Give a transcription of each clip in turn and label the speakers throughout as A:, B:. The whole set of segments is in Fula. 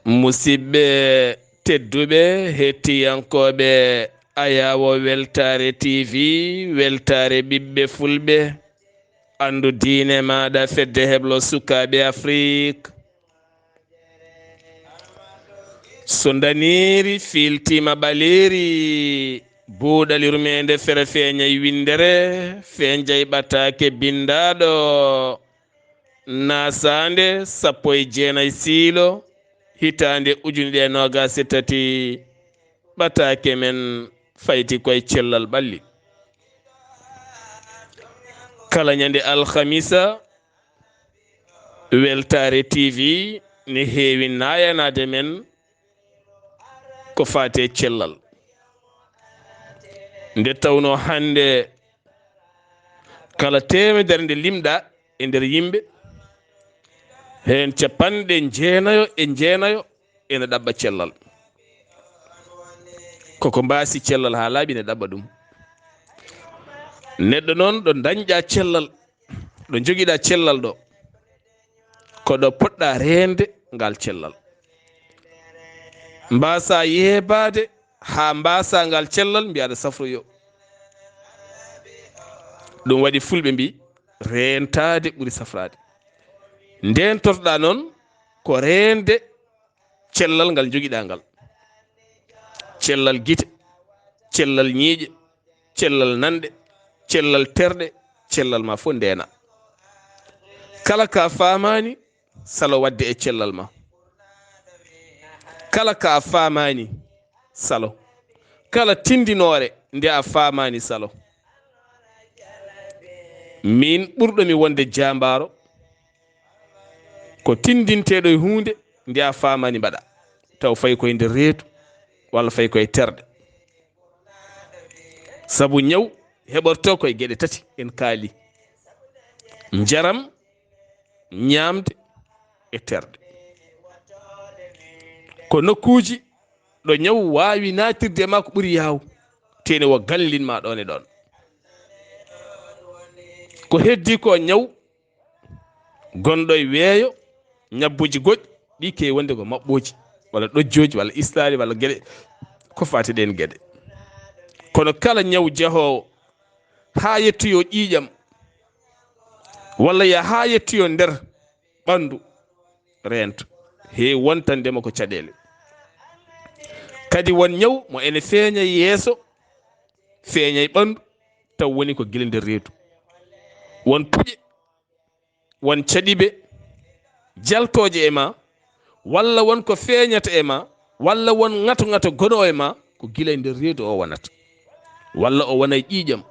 A: musidɓe tedduɓe hettiyankoɓe ayawo weltare tv weltare ɓiɓɓe fulɓe andu diine maɗa fedde heblo sukaɓe afrique so daniri filtima ɓaleri buuɗal yurmeende fere feeñay windere feñjay ɓataake bindaɗo naasaande 19 siilo hitande ujunɗe e nogas e tati ɓataake men fayti koye cellal ɓalli kala ñande alhamisa weltare tv ne heewi nayanade men ko faate cellal nde tawno hande kala temedere nde limɗa e nder yimɓe hen capanɗe jeenayo ene ɗaɓɓa cellal koko mbasi cellal ha laaɓi ne ɗaɓɓa ɗum neɗɗo noon ɗo dañƴa cellal ɗo joguiɗa cellal ɗo koɗo poɗɗa rende ngal cellal mbasa yeebade ha mbasa ngal cellal mbiyaɗa safroyo ɗum waɗi fulɓe mbi rentade ɓuuri safrade nden torɗa noon ko rende cellal ngal joguiɗa ngal cellal guite cellal ñiiƴe cellal nanɗe cellal terɗe cellal ma fof ndena kala ka famani salo wadde e cellal ma kala ka famani salo kala tindinore nde a famani salo min ɓurɗomi wonde jambaro ko tindinteɗo e hunde nde a famani mbaɗa taw fayi koye nder reedu walla fayi koye terɗe saabu ñaw heɓorto koye gueɗe tati en kaali jaram ñamde e terɗe ko nokkuji ɗo ñaw wawi natirde ma ko ɓuuri yaw tene wo gallinma ɗon e ɗon ko heddi ko ñaw gonɗo e weeyo ñabbuji goƴƴi ɗi kewi wonde ko mabɓoji walla ɗojjoji walla islari walla gueɗe ko fati ɗen gueɗe kono kala ñaw jahowo ha yettoyo ƴiƴam walla ya ha yettoyo nder ɓandu rento heewi wontandema ko caɗele kadi won ñaw mo ene feeña yeeso feeña e ɓandu taw woni ko guila nder reedu won puƴe won caɗiɓe jaltoje e ma walla won ko feeñata e ma walla won ŋato gono e ma ko guila e nder reedu o wonata walla o wona e ƴiƴam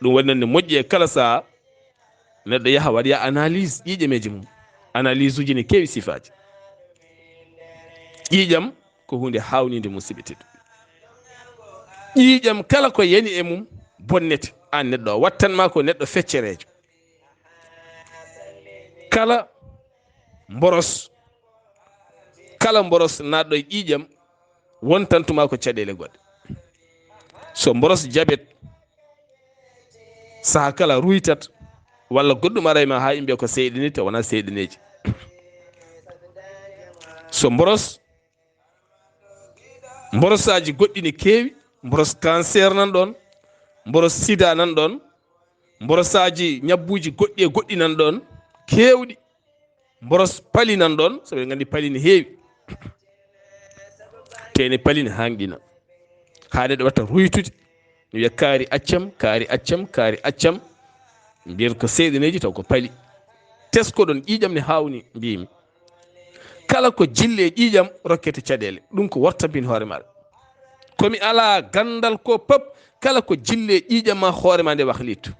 A: ɗum waɗi noon ne moƴƴi e kala saha neɗɗo yaha waɗaya analyse ƴiƴameji mum analyse uji ne kewi sifaji ƴiƴam ko hunde hawnide musidɓe tedduɓe ƴiƴam kala ko yani e mum bonnete an neɗɗo o wattanma ko neɗɗo feccerejo kala mboros naɗɗo e ƴiƴam wontantuma ko caɗele goɗɗe so mboros jabet saha kala ruytat walla goɗɗum ara ma ha yimɓe ko seyɗini te wona seyɗineji so mborosaji goɗɗi ne kewi mboros cancer nan ɗon mboros sida nan ɗon mborosaji ñabbuji goɗɗi e goɗɗi nan ɗon kewɗi mboros pali nan ɗon sabi gandi pali ne heewi tene pali ne hanɗina haade ɗo watta ruytude mi wiya kaari accam mbiyata ko seyɗineji taw ko pali tesko ɗon ƴiƴam ne hawni mbimi kala ko jille ƴiƴam rokkete caɗele ɗum ko wortabin hoore maɗa komi ala gandal ko pop kala ko jille ƴiƴam ma hoore ma nde wahlittu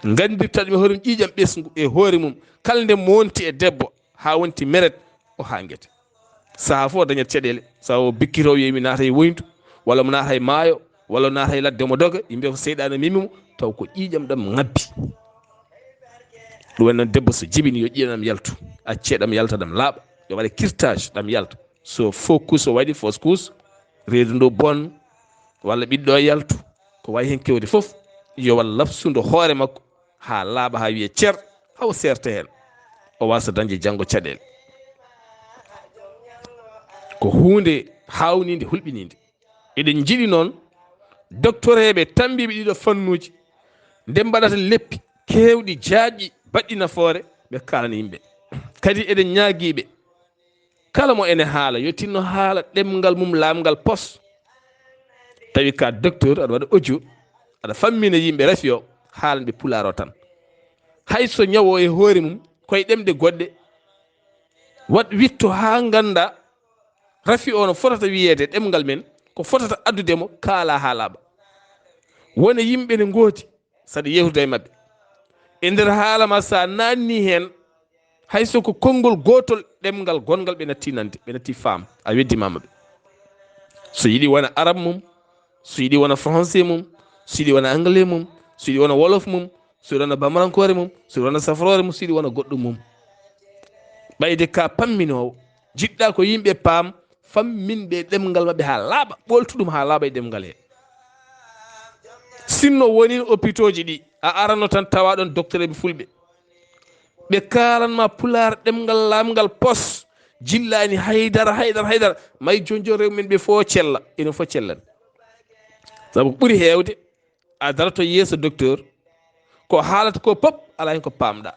A: gandirtaɗumi hoorem ƴiƴam ɓesgu e hoore mum kala nde monti e debbo ha wonti meret o hanguete saha fof dañat caɗele saha o bikkito yimi naata e woyntu walla mo naata e maayo walla naata e ladde mo doga yimɓe ko seyɗano mimimo taw ko ƴiƴam ɗam ngabbi ɗum waɗi noon debbo so jibini yo ƴiƴam ɗam yaltu acce ɗam yalta ɗam laaɓa yo waɗe kirtage ɗam yalta so faux couche o waɗi fausse couche reedu ndu bon walla ɓiɗɗo yaltu ko wawi hen kewde foof yo walla labsudo hoore makko ha laaɓa ha wiye cer haw serta hen o wasa dañde janggo caɗele ko hunde hawnide hulɓinide. Eɗen jiɗi noon doctoreɓe tambiɓe ɗiɗo fannuji nde mbaɗata leppi kewɗi jaaƴƴi baɗɗi nafoore ɓe kalana yimɓe. Kadi eɗen ñaagiɓe kala mo ene haala yo tinno haala ɗemgal mum laamgal pos. Tawi ka docteur aɗa waɗa audio aɗa fammina yimɓe rafi o haalanɓe pulaar o tan. Hay so ñawo e hoore mum koye ɗemɗe goɗɗe wat witto ha ganda rafi o no fotata wiyeede ɗemgal men ko fotata addudemo kaala haalaɓa. wona yimɓe ne gooti saɗa yewtuda e mabɓe e nder haala ma sa nanni hen hayso ko konngol gotol ɗemgal gongal ɓe natti nande ɓe natti faam a weddimama ɓe. So yiɗi wona arabe mum, so yiɗi wona français mum, so yiɗi wona anglais mum, so yiɗi wona wolof mum, so yiɗi wona bamarankore mum, so yiɗi wona safrore mum, so yiɗi wona goɗɗum mum. ɓayde ka pamminowo jiɗɗa ko yimɓe paam famminɓe ɗemgal mabɓe ha laaɓa ɓoltuɗum ha laaɓa e ɗemgal he. sinno woni hôpitaux ji ɗi a arano tan tawa ɗon docteur eɓe fulɓe ɓe kalanma pular ɗemgal lamgal pos jillani haydara may jonjon rew men ɓe fo cella enen fo cellan. Sabu ɓuuri hewde a darato yeeso docteur ko haalata ko pop ala hen ko pamɗa,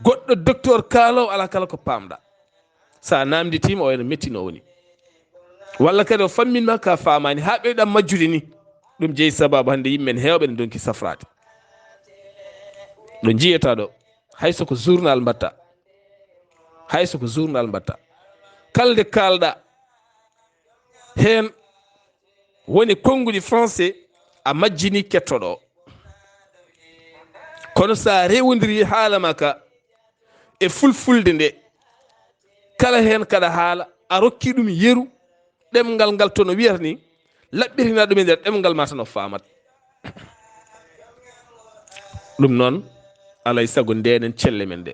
A: goɗɗo docteur kaalowo ala kala ko pamɗa. sa namditima o ene mettino woni walla kadi o famminma ka famani ha ɓeyɗam majjude ni. ɗum jeeyi sababu hande yimɓe men hewɓe ne donki safrade. ɗo jiyata ɗo hayso ko journal mbatta, hayso ko journal mbatta kalde kalɗa hen woni konnguli français a majjini kettoɗo o. kono sa rewodiri haalama ka e fulfulde nde kala hen kada haala a rokki ɗum yeru ɗemgal ngal to no wiyata ni laɓɓitina ɗum e nder ɗemgal ma tan o famat. ɗum noon alay saago ndenen celle men ɗe,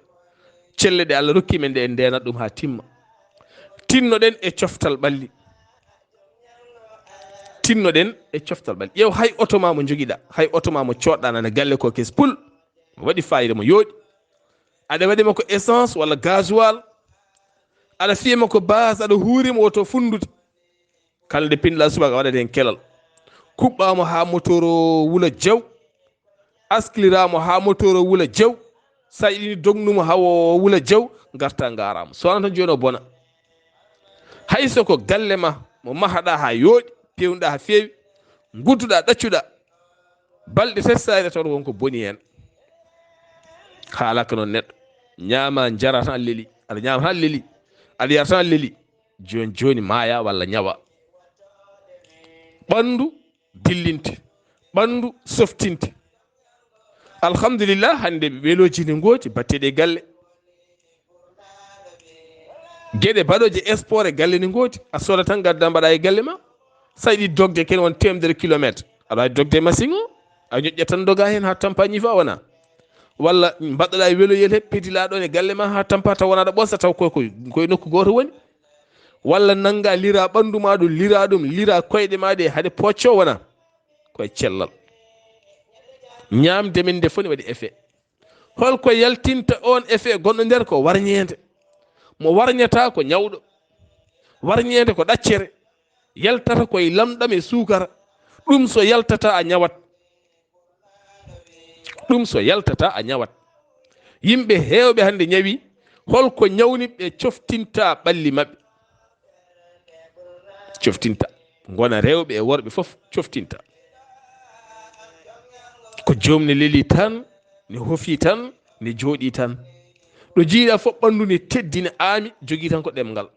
A: celle ɗe Allah rokki men ɗe en ndenat ɗum ha timma. tinnoɗen e coftal ɓalli, tinnoɗen e coftal ɓalli. ƴeew hay oto ma mo joguiɗa, hay oto ma mo coɗɗa nana galle ko kes pul mo waɗi fayida mo yooɗi, aɗa waɗima ko essence walla gasoil, aɗa fiyama ko base, aɗa huurima woto fundude, kala nde pinɗa subaka waɗat hen kelal, kuɓɓamo ha moteur o wula jaw, askliramo ha moteur o wula jaw, sa yiɗini dognumo hawo wula jaw garta garama sowona tan joni o bona. hayso ko galle ma mo mahaɗa ha yooɗi pewnuɗa ha feewi gudduɗa ɗaccuɗa balɗe tati sayre taw wonko boni hen. haalaka noon neɗɗo ñaama jara tan leeli, aɗa ñaama tan leeli, aɗa yara tan leeli, joni maaya walla ñawa. ɓandu dillinte, ɓandu softinte. alhamdulillah hande weloji ne gooti batteɗe galle, gueɗe baɗoje sport e galle ne gooti. a soda tan gadda mbaɗa e galle ma, sa yiɗi dogde ken won temedere kilométre aɗa wawi dogde machine o a ñoƴƴat tan doga hen ha tampañi fa wona, walla mbaɗɗoɗa e weloyel he pedila ɗon e galle ma ha tampa taw wona aɗa ɓosta taw koye nokku goto woni, walla nanga lira ɓandu ma ɗum lira ɗum lira koyɗe ma ɗe haade pocco wona koye cellal. ñamde men nde foni waɗi effet. holko yaltinta on effet gonɗo nder ko warñede. mo warñata ko ñawɗo, warñede ko ɗaccere, yaltata koye lamɗam e sukara. ɗum so yaltata a ñawat, ɗum so yaltata a ñawat. yimɓe hewɓe hande ñawi holko ñawniɓe coftinta ɓalli mabɓe, coftinta gona rewɓe e worɓe foof coftinta. ko jomne leeli tan ne hofi tan ne jooɗi tan ɗo jiiɗa fof ɓandu ne teddi ne aami jogui tan ko ɗemgal,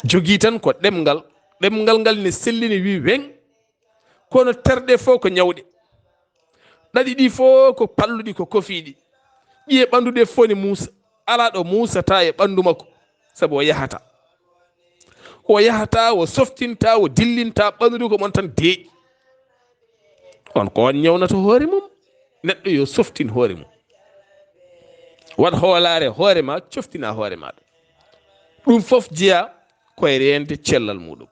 A: jogui tan ko ɗemgal. ɗemgal ngal ne selli ne wi weŋ, kono terɗe fof ko ñawɗe, ɗaɗi ɗi fof ko palluɗi ko kofiɗi, ƴiye ɓanduɗe fof ne muusa, ala ɗo muusata e ɓandu makko saabu o yahata, o yahata, o softinta, o dillinta ɓanduɗi ko mon tan deeƴi. on ko on ñawnata hoore mum. neɗɗo yo softin hoore mum, wat hoolare hoore ma, coftina hoore maɗa. ɗum fof jeeya koye rende cellal muɗum.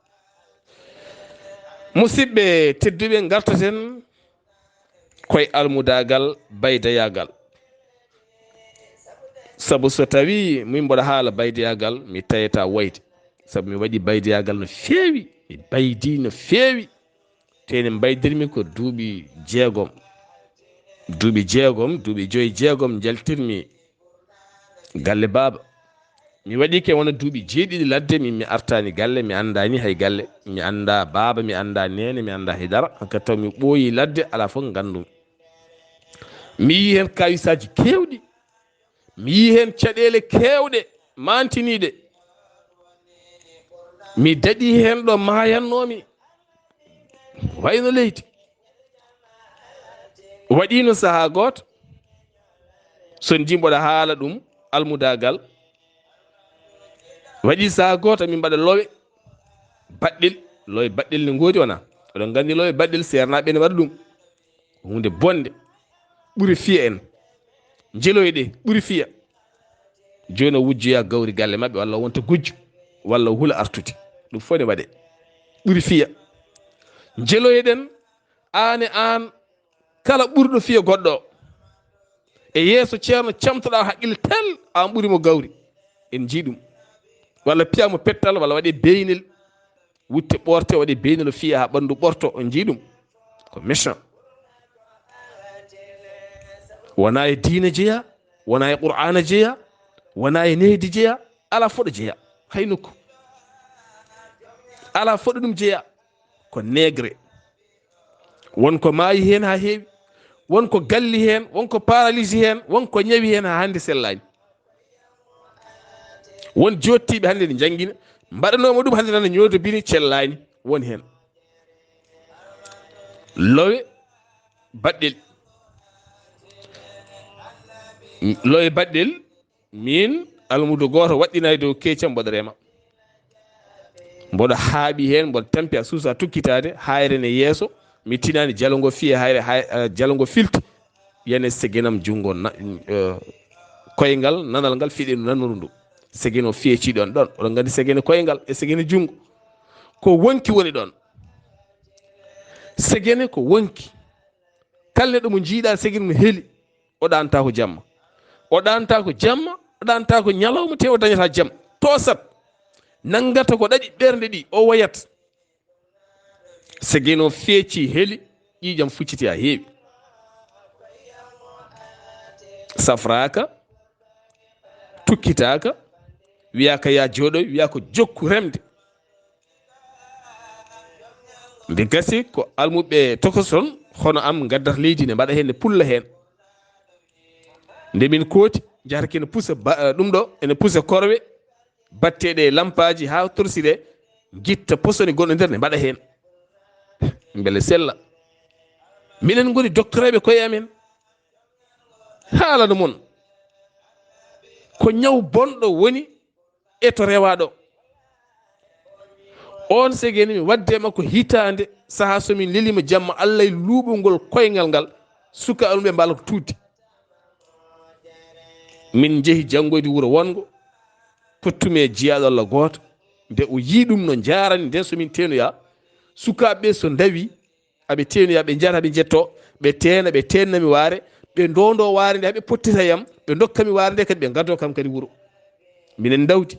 A: musidɓe tedduɓe gartaten koye almudagal baydayagal. sabu so tawi min mboɗa haala baydayagal mi taweta wayde sabu mi waɗi baydiyagal no feewi mi baydi no feewi tene baydirmi ko duuɓi joyi jeegom jaltirmi galle baaba mi waɗi ke wona duuɓi jeeɗiɗi ladde mi artani galle mi andani hay galle mi anda baaba mi anda nene mi anda haydara hankkadi taw mi ɓooyi ladde ala fof gandumi mi yi hen kayisaji kewɗi mi yi hen caɗele kewɗe mantiniɗe mi daɗi hen ɗo mayannomi wayno leydi waɗino saaha goto son jimboɗa haala ɗum almudagal waɗi saaha goto min mbaɗa lowe baɗɗel ne goodi wona oɗon gandi lowe baɗɗel sernaɓe ne waɗa ɗum hunde bonde ɓuuri fiya en jeeloyɗe ɓuuri fiya joni o wujjoya gawri galle mabɓe walla wonta gujjo walla huula artude ɗum fof ne waɗe ɓuuri fiya jeeloyɗen an kala ɓurɗo fiya goɗɗo e yeeso ceerno camtoɗa haqqille tel an ɓuurimo gawri en jii ɗum walla piyamo pettal walla waɗe beynel wutte ɓorte waɗe beynel o fiya ha ɓandu ɓorto on jii ɗum ko méchant wona e diina jeeya wona e qur'ana jeeya wona e nehdi jeeya ala foɗo jeeya hay nokku ala foɗo ɗum jeeya ko négre wonko maayi hen ha heewi wonko galli hen wonko paralysie hen wonko ñawi hen ha hande sellani won jottiɓe hande ne jangguina mbaɗanoma ɗum hande tan ñoodo bini cellani woni hen lowe baɗɗel min almudo goto waɗɗinay dow keccam mboɗo rema mboɗo haaɓi hen mboɗo tampi a suusa tukkitade hayre ne yeeso mi tinani jalogo fiye hayre jalogo filti yene segenam jungo koyngal nanal ngal fiɗe nanoru ndu segeno feeci ɗon oɗon gandi segene koyngal e segene jungo ko wonki woni ɗon segene ko wonki kalne ɗo mo jiiɗa segene mo heeli o ɗanta ko jamma o ɗanta ko ñalawma te o dañata jaam tosat nangata ko ɗaɗi ɓernde ɗi o wayat segeno feeci heeli ƴiƴam fucciti ha heewi safraka tukkitaka wiyaka ya jooɗoy wiya ko jokku remde nde gasi ko almuɓe tokoson hono am gaddata leydi ne mbaɗa hen ne pulla hen nde min kooti jahata kene pusa ɗum ɗo ene pusa korwe batteɗe lampaji ha torsire guitta posone gonɗo nder ne mbaɗa hen beele sella minen goni doctoreɓe koye amen haalano moon ko ñaw bonɗo woni e to rewaɗo on segeni mi wadde makko hitande saaha somin lelima jamma allah e luuɓol koyngal ngal suka anuɓe mbala ko tudde min jeehi janggoyde wuuro wongo pottumi e jiyaɗo allah goto nde o yii ɗum no jarani nden somin tenoya sukaɓeɓe so dawi aɓe tenoya ɓe jata ɓe jetto ɓe tena ɓe tennami waare ɓe ndondo waare nde haɓe pottita yam ɓe dokkami waare nde kadi ɓe gaddo kam kadi wuuro minen dawdi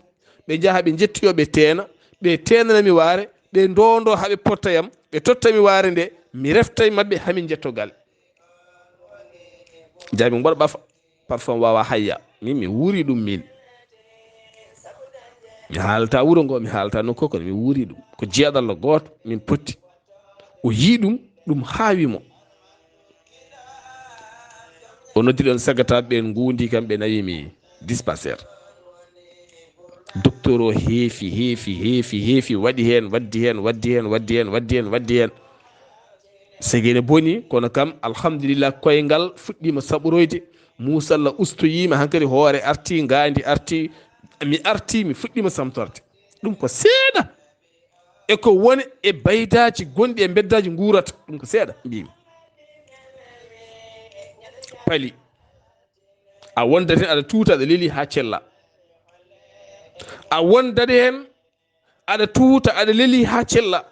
A: ɓe jaaha ɓe jettoyo ɓe teena ɓe tenanami waare ɓe ndondo haɓe potta yam ɓe tottami waare nde mi reftay mabɓe hamin jetto galle jaabi mboɗo ɓafa parfois wawa hayya min mi wuuri ɗum min mi haalata wuuro ngo mi haalata nokku kono mi wuuri ɗum ko jeeɗo Allah goto min potti o yii ɗum haawimo o noddiri on sagataɓe ɓen guundi kam ɓe nawimi dispensaire docteur o heefi waɗi hen segene boni kono kam alhamdulillah koyngal fuɗɗima saɓoroyde musalla ustoyima hankkadi hoore arti ngandi arti mi fuɗɗima samtorde ɗum ko seeɗa e ko woni e baydaji gonɗi e beddaji guurata ɗum ko seeɗa mbimi pali a wondate aɗa tuuta aɗa leeli ha cella a wondade hen aɗa tuuta aɗa leeli ha cella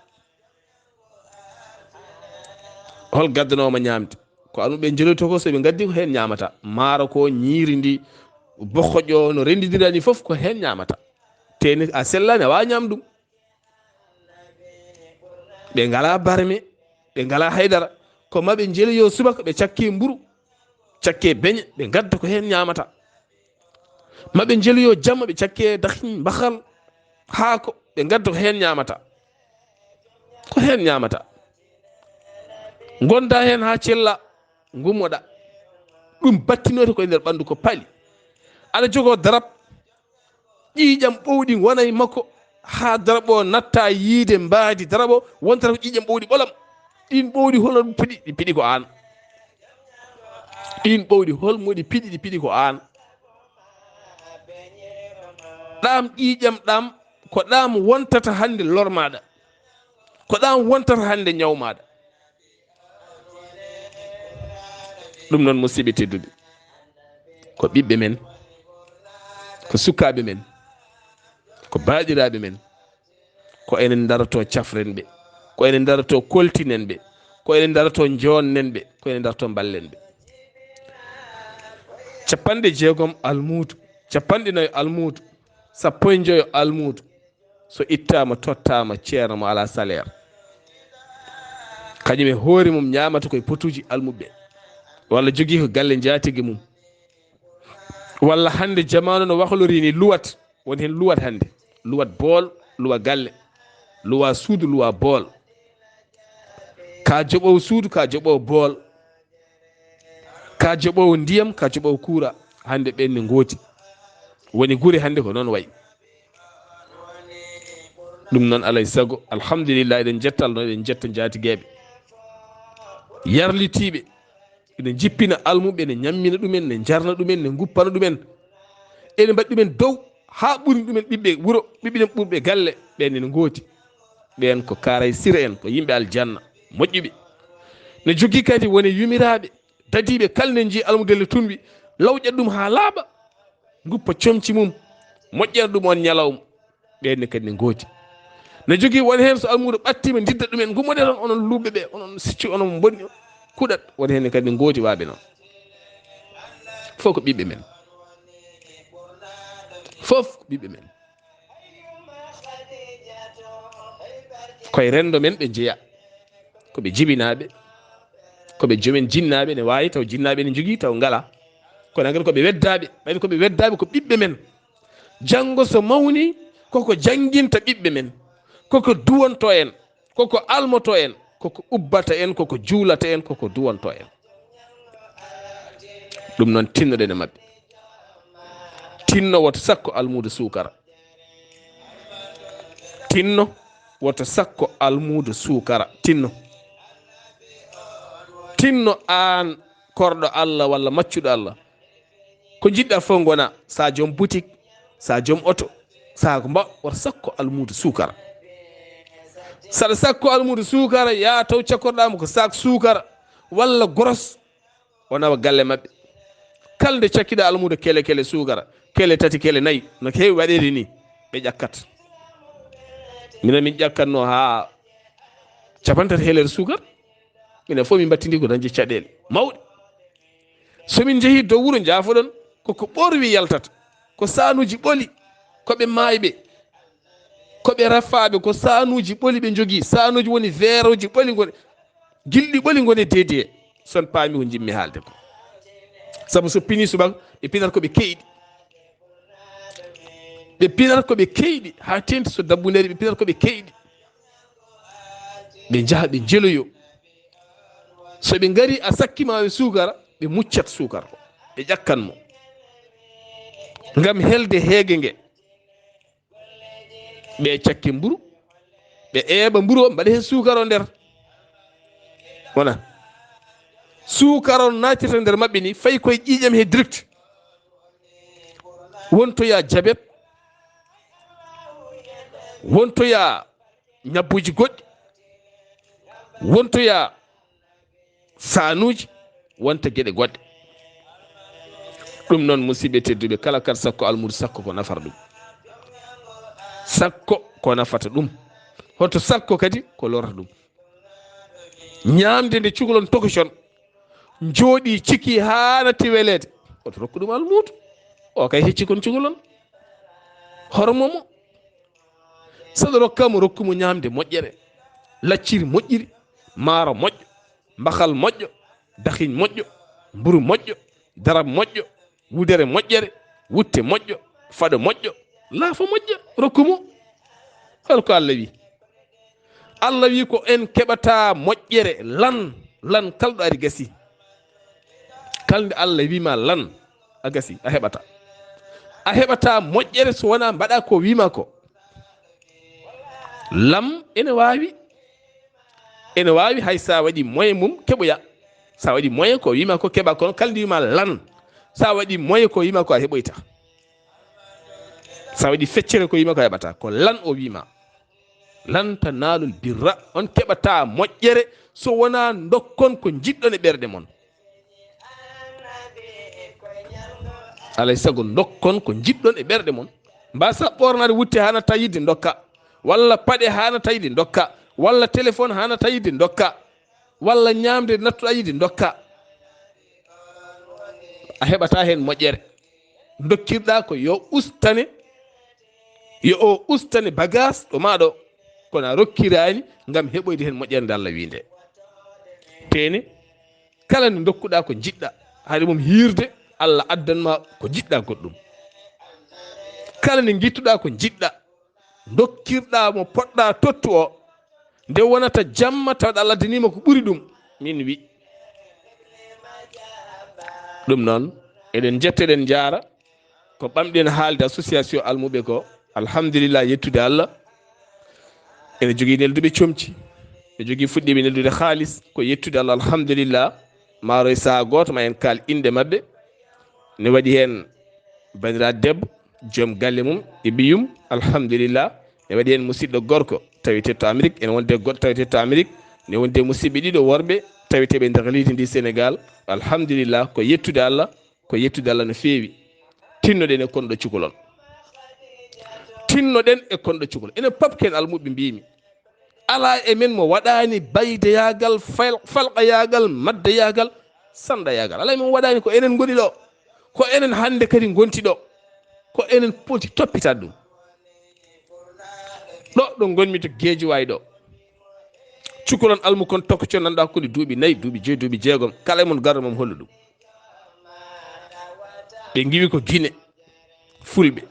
A: hol gaddanoma ñamde ko anuɓe jeeloyto ko soɓe gaddi ko hen ñamata maaro ko ñiiri ndi bokkoƴo no rendidirani foof ko hen ñamata teni a sellani a wawa ñam ɗum. ɓe ngala barme ɓe ngala haydara ko maɓe jeliyo subaka ɓe cakke mburu cakke beñe ɓe gadda ko hen ñamata. maɓe jeliyo jamma ɓe cakke dahin bahal haako ɓe gadda ko hen ñamata, ko hen ñamata. gonda hen ha cella gummoɗa ɗum battinote koye nder ɓandu ko paali. aɗa jogo darab ƴiƴam ɓowɗi wona e makko ha darab o natta yiide mbaadi darab o wontata ko ƴiƴam ɓowɗi ɓolam. ɗin ɓowɗi hol ɗi piɗi ɗi piɗi ko an. ɗin ɓowɗi holmoɗi piɗi ɗi piɗi ko an. ɗam ƴiƴam ɗam ko ɗam wontata hande lor maɗa, ko ɗam wontata hande ñaw maɗa. ɗum noon musidɓe tedduɓe, ko ɓiɓɓe men, ko sukaɓe men, ko baɗiraɓe men, ko enen daroto cafren ɓe, ko enen daroto koltinen ɓe, ko enen daroto jonnen ɓe, ko enen daroto ballen ɓe. 60 almudu, 40 almudu, 15 almudu so ittama tottama ceerno mo ala salaire, kañum e hoore mum ñamata koye potuji almuɓe, walla jogui ko galle jaatigui mum, walla hande jamanu no wahlori ni luwat, woni hen luwat hande, luwat bool, luwa galle, luwa suudu, luwa bool, ka joɓowo suudu, ka joɓowo bool, ka joɓowo ndiyam, ka joɓowo kuura. hande ɓenne gooti woni guure hande ko noon wayi. ɗum noon alay saago alhamdulillah eɗen jettalno eɗen jetta jaatigueɓe yarlitiɓe, ene jippina almuɓe, ene ñammina ɗumen, ne jarna ɗumen, ne guppana ɗumen, ene mbaɗi ɗumen dow ha ɓuuri ɗumen ɓiɓɓe wuuro, ɓiɓɓe ɓurɓe galle ɓen ene gooti. ɓen ko karay sira en, ko yimɓe aljanna moƴƴuɓe, ne jogui kadi woni yumiraɓe dadiɓe, kalne jii almudelle tunɓi lawƴat ɗum ha laaɓa, guppa comci mum, moƴƴana ɗum on ñalawma. ɓenne kadi ne gooti. ne jogui woni hen so almudo ɓattima didda ɗumen gummoɗe tan onon luɓɓe ɓe, onon sicci, onon bonni kuɗat. woni hen kadi ne gooti waɓe noon. fof ko ɓiɓɓe men, fof ko ɓiɓɓe men, koye rendo men ɓe jeeya, koɓe jibinaɓe, koɓe joomen jinnaɓe. ne wawi taw jinnaɓe ne jogui taw ngala, kono kadi koɓe weddaɓe, ɓayde koɓe weddaɓe ko ɓiɓɓe men. janggo so mawni koko janginta ɓiɓɓe men, koko duwonto en, koko almoto en, koko ubbata en, koko juulata en, koko duwonto en. ɗum noon tinnoɗen e mabɓe, tinno woto sakko almudo sukara, tinno woto sakko almudo sukara, tinno. tinno an korɗo Allah walla maccuɗo Allah, ko jiɗɗa fof gona, sa joom boutique, sa joom auto, sa ko mba, woto sakko almudo sukara. saɗa sakko almudo sukara ya taw cakkorɗamo ko sak sukara walla goros, o nawa galle mabɓe. kala nde cakkiɗa almudo kele kele sukara, kele tati, kele nayyi, no heewi waɗede ni, ɓe ƴakkat. minen min ƴakkatno ha 30 helere sukara, minen fof min battidi ko dañde caɗele mawɗe. somin jeehi dow wuuro jaafoɗon koko ɓorwi yaltata, ko sanuji ɓoli, koɓe mayɓe, koɓe raffaɓe, ko sanuji ɓoli ɓe jogui, sanuji woni verre uji ɓoli goni, gilɗi ɓoli goni deedi. son paami ko jimmi haalde ko, saabu so pini subaka ɓe pinata koɓe keyɗi, ɓe pinata koɓe keyɗi ha tenti. so dabbuneri ɓe pinata koɓe keyɗi, ɓe jaaha ɓe jeloyo. so ɓe gari a sakkimaɓe sukara, ɓe muccat sukara ko, ɓe ƴakkanmo ngam helde heege nge. ɓe cakke mburu, ɓe eeɓa mburu o mbaɗa hen sukara o nder, wona sukara o natirta nder mabɓe ni, fayi koye ƴiƴam he direct. wontoya jabet, wontoya ñabbuji goɗɗi, wontoya sanuji, wonta gueɗe goɗɗe. ɗum noon musidɓe tedduɓe, kala kadi sakko almudo sakko ko nafata ɗum, sakko ko nafata ɗum. hoto sakko kadi ko lorata ɗum. ñamde nde cukalon tokoson jooɗi cikki ha natti welede, oto rokku ɗum almudo, o kay hecci kon cukalon hormomo. saɗa rokkamo rokkumo ñamde moƴƴere, lacciri moƴƴiri, maaro moƴƴo, mbahal moƴƴo, dahiñ moƴƴo, mburu moƴƴo, darab moƴƴo, wudere moƴƴere, wutte moƴƴo, faɗo moƴƴo, laafo moƴƴo rokkumo. holko Allah wi? Allah wi ko en keɓata moƴƴere lan kalɗo ari gasi. kalde Allah wima lan a gasi a heɓata moƴƴere so wona mbaɗa ko wima ko. lam ene wawi hay sa waɗi moyen mum keɓoya. sa waɗi moyen ko wima ko keɓa, kono kalde wima lan sa waɗi moyen ko wima ko a heɓoyta. sa waɗi feccere ko wima ko a heɓata, ko lan o wima. lan tanalul birra, on keɓata moƴƴere so wona dokkon ko jiɗɗon e ɓerɗe mon. alay sago dokkon ko jiɗɗon e ɓerɗe mon. mbasa ɓornade wutte hanata yidde dokka, walla paɗe hanata yidde dokka, walla téléphone hanata yidde dokka, walla ñamde nattuɗa yidde dokka. a heɓata hen moƴƴere. dokkirɗa ko yo o ustane bagage ɗo maɗo, kono a rokkirani ngam heɓoyde hen moƴƴere nde Allah winde. tene kala nde dokkuɗa ko jiɗɗa haade mum hirde, Allah addanma ko jiɗɗa goɗɗum. kala nde guittuɗa ko jiɗɗa, dokkirɗa mo poɗɗa tottu o, nde wonata jamma tawde Allah addanima ko ɓuuri ɗum. min wi ɗum noon eɗen jetteɗen jaara ko ɓamɗen haalde association almuɓe ko. alhamdulillah, yettude Allah ene jogui nelduɓe comci, ɓe jogui fuɗɗiɓe neldude haalis, ko yettude Allah alhamdulillah. maaro e saha goto ma en kaal inde mabɓe. ne waɗi hen bandiraɗo debbo joom galle mum e ɓiyum alhamdulillah. ne waɗi hen musidɗo gorko tawete to Amérique, ene wonde goɗɗo tawete to Amérique, ne wonde musidɓe ɗiɗo worɓe taweteɓe nder leydi ndi Sénégal. alhamdulillah, ko yettude Allah no feewi. tinnoɗen e konɗo cukalon, enen papken almuɓe mbimi ala e men mo waɗani baydeyagal, falqayagal, maddayagal, sandayagal. ala men waɗani, ko enen goni ɗo, ko enen hande kadi gonti ɗo, ko enen poti toppitade ɗum. ɗo gonmi to Guédiawaye ɗo, cukalon almu kon tokkoco nanɗo hakkude duuɓi 4, duuɓi 5, duuɓi 6, kala e mon garda mom holla ɗum. ɓe giwi ko Guinée fulɓe,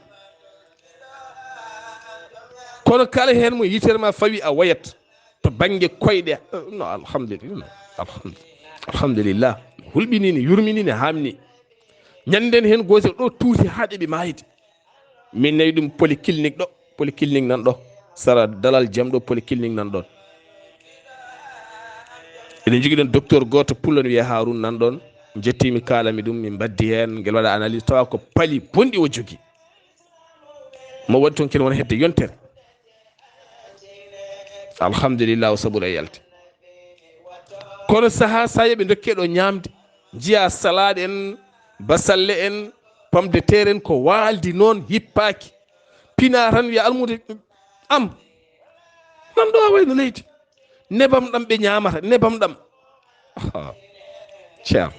A: kono kala hen mo yitere ma fawi a wayat to banggue koyɗe. no alhamdulillah hulɓinini, yurminini, hamni. ñanden hen gotel ɗo tuuti ha ɗeɓe mayide. min nawi ɗum polyclinique nan ɗo sara dalal jaam ɗo, polyclinique nan ɗon. eɗen jogui ɗon docteur goto pullon wiye Haroun nan ɗon. jettimi kalami ɗum, min baddi hen guel waɗa analyse, tawa ko paali bonɗi o jogui. mo waɗi toon kene wona hedde yontere. alhamdulillah o saɓuɗo e yalte. kono saaha sa yeɓe dokkeɗo ñamde, jiya salade en, basalle en, pomme de terre en, ko waldi noon hippaki, pina tan wiya almude am nan ɗo a wayno leydi, nebam ɗam ɓe ñamata, nebam ɗam. ceer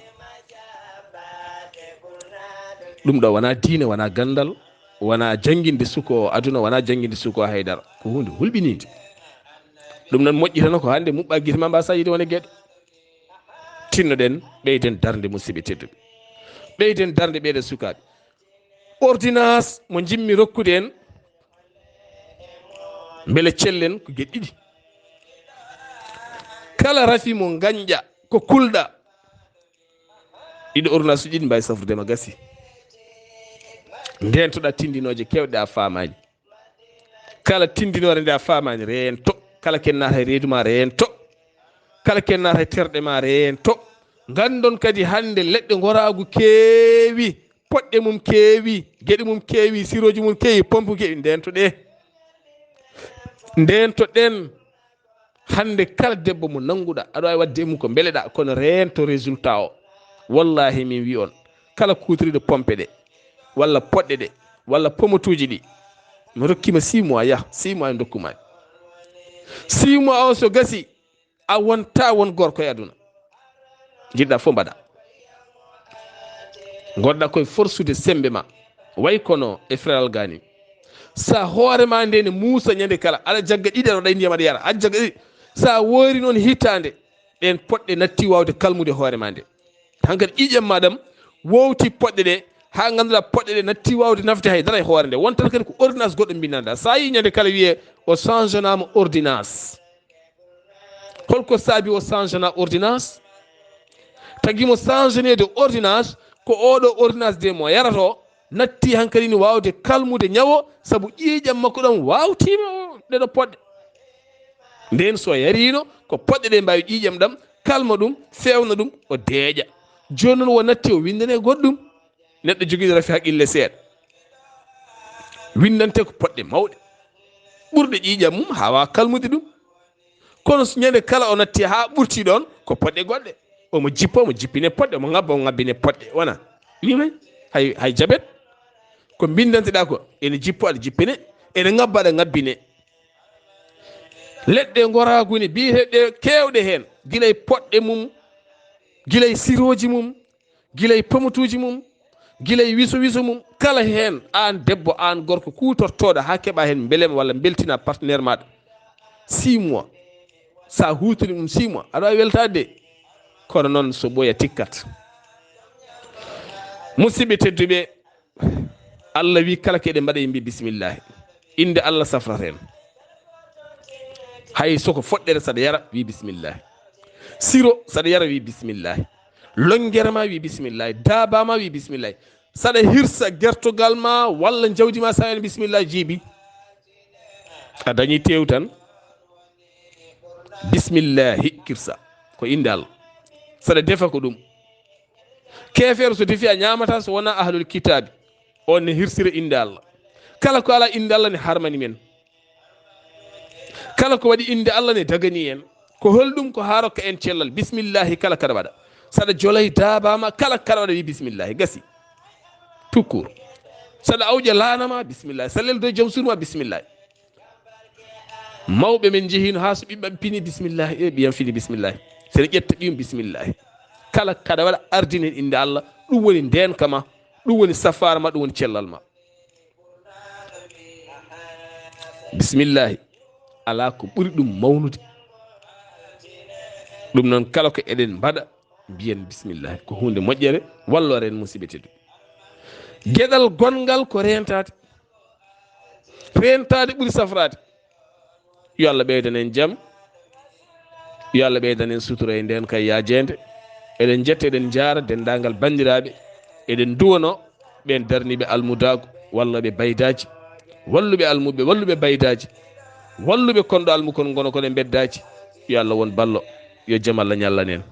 A: ɗum ɗo wona diine, wona gandal, wona jangguinde suko aduna, wona jangguinde suko haydara, ko hunde hulɓinide. ɗum noon moƴƴi tan ko hande muɓɓa guite ma mbasa yiide wone gueɗe. tinnoɗen ɓeyden darde musidɓe tedduɓe, ɓeyden darde ɓeɗe sukaɓe. ordonnance mo jimmi rokkude en beele cellen ko gueɗe ɗiɗi. kala rafi mo gañƴa ko kulɗa, ɗiɗo ordonnance ɗiɗi mbawi safrudema gasi. ndentoɗa tindinoje kewɗe a famani, kala tindinore nde a famani reento, kala ken nata e reedu ma reento, kala ken nata e terɗe ma reento. gandon kadi hande leɗɗe goragu keewi, poɗɗe mum keewi, gueɗe mum keewi, siroji mum keewi, pompe keewi. ndentoɗen hande kala debbo mo nanguɗa aɗa wawi wadde mum ko beleɗa, kono reento résultat o. wallahi min wi on, kala kutoriɗo pompe ɗe walla poɗɗe ɗe walla pomotuji ɗi, mi rokkima 6 mois yaha 6 mois e dokkumani. 6 mois o so gasi a wonta won gorko e aduna, jiɗɗa fof mbaɗa, goɗɗa koye forsude sembe ma, way kono e frelal gani. sa hoorema nde ne muusa ñande kala aɗa jagga ɗiɗi aɗa waɗa ndiyam aɗa yara aɗa jagga ɗiɗi sa woori noon hittande ɗen poɗɗe natti wawde kalmude hoorema nde hankadi ƴiƴam maɗam wowti poɗɗe ɗe ha ganduɗa poɗɗe ɗe natti wawde nafde haydara e hoore nde wontan kadi ko ordonnance goɗɗo mbindanɗa sa yi ñande kala wiye o changenama ordonnance holko saabi o changena ordonnance taguimo changenede ordonnance ko oɗo ordonnance de mo yarato natti hankkadi ni wawde kalmude ñawo saabu ƴiƴam makko ɗam wawtima ɗeɗo poɗɗe nden so yarino ko poɗɗe ɗe mbawi ƴiƴam ɗam kalma ɗum fewna ɗum o deeƴa joni noon wo natti o windane goɗɗum neɗɗo joguiɗo rafi haqqille seeɗa windante ko poɗɗe mawɗe ɓurɗe ƴiƴam mum ha wawa kalmude ɗum kono ñande kala o natti ha ɓurti ɗon ko poɗɗe goɗɗe omo jippa omo jippine poɗɗe omo ngabba o ngabbine poɗɗe wona wimay hay jabet ko bindanteɗa ko ene jippo aɗa jippine ene ngabba aɗa ngabbine leɗɗe goragune biyeteɗe kewɗe hen guilay poɗɗe mum guilay siroji mum guilay pomatuji mum guilay wiso wiso mum kala hen an debbo an gorko kutortoɗo ha keeɓa hen beelema walla beltina partenaire maɗa 6 mois sa hutini ɗum 6 mois aɗa wawi weltade de kono noon so ɓooya tikkat musidɓe tedduɓe Allah wi kala keɗe mbaɗa e mbi bisimillahi inde Allah safrata hen hay soko foɗɗere saɗa yara wi bisimillahi siro saɗa yara wi bisimillahi longguere ma wi bisimillahi daabama wi bisimillahi saɗa hirsa gertogal ma walla jawdi ma sa wi bisimillahi jiibi a dañi tew tan bisimillahi kirsa ko inde Allah saɗa defa ko ɗum kefeero so defi a ñamata so wona ahlul kitabi on ne hirsira inde Allah kala ko ala inde Allah ne harmani men kala ko waɗi inde Allah ne dagani en ko holɗum ko ha rokka en cellal bisimillahi kala kaɗa waɗa saɗa jolay daabama kala kaɗa waɗa wi bisimillahi gasi tout court saɗa awƴa lanama bisimillahi sa leldo joom surma bisimillahi mawɓe men jeehino ha so ɓiɓɓam pini bisimillahi e ɓiyam fini bisimillahi seɗa ƴetta ɓiyum bisimillahi kala kaɗa waɗa ardinen inde Allah ɗum woni ndenkama ɗum woni safara ma ɗum woni cellal ma bisimillahi ala ko ɓuri ɗum mawnude ɗum noon kala ko eɗen mbaɗa mbiyen bisimillahi ko hunde moƴƴere wallore en musidɓe teddu gueɗal gongal ko rentade ɓuuri safrade yo Allah ɓeydan en jaam yo Allah ɓeydan en sutura e nden kay yajede eɗen jetta eɗen jaara dendagal bandiraɓe eɗen duwano ɓen darniɓe almudago walla ɓe baydaji walluɓe almuɓe walluɓe baydaji walluɓe konɗo almukon gono kono beddaji yo Allah won ballo yo jaam Allah ñallan en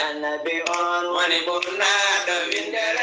B: Annabi on woni ɓurnaɗo windere